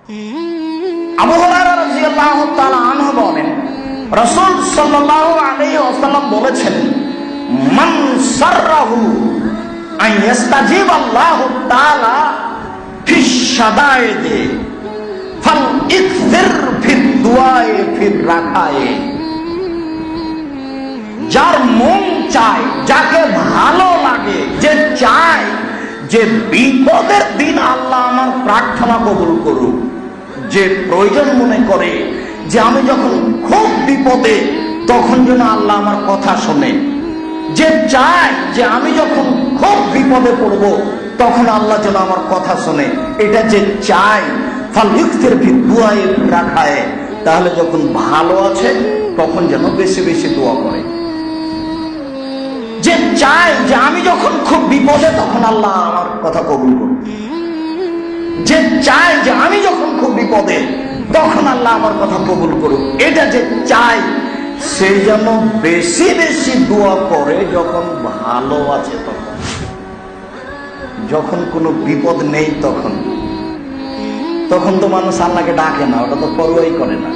আবু হুরায়রা রাদিয়াল্লাহু তাআলা আনহু বলেন, রাসূল সাল্লাল্লাহু আলাইহি ওয়াসাল্লাম বলেছেন, মান সাররাহু আন ইস্তাজিব আল্লাহু তাআলা ফিশ শাদায়েদে ফাল ইকসির ফিদ দুআয়ে ফির রাকায়ে। যার মন চায়, যাকে ভালো লাগে, যে চায় যে বিপদের দিন আল্লাহ আমার প্রার্থনা কবুল করুক, যে প্রয়োজন মনে করে যে আমি যখন খুব বিপদে তখন যেন আল্লাহ আমার কথা শোনে, যে চায় যে আমি যখন খুব বিপদে পড়ব তখন আল্লাহ যেন আমার কথা শোনে, এটা যে চায় ফাল ইকসির ফিদ দুআয়ে ফির রাকায়ে, তাহলে যখন ভালো আছে তখন যেন বেশি বেশি দোয়া করে। যে চায় যে আমি যখন খুব বিপদে তখন আল্লাহ আমার কথা কবুল করুন, যে চায় যে আমি যখন খুব বিপদে তখন আল্লাহ আমার কথা কবুল করুন, এটা যে চায় সে যেন বেশি বেশি দোয়া করে যখন ভালো আছে তখন। যখন কোনো বিপদ নেই তখন তখন তো মানুষ আল্লাহকে ডাকে না, ওটা তো পরোয়াই করে না।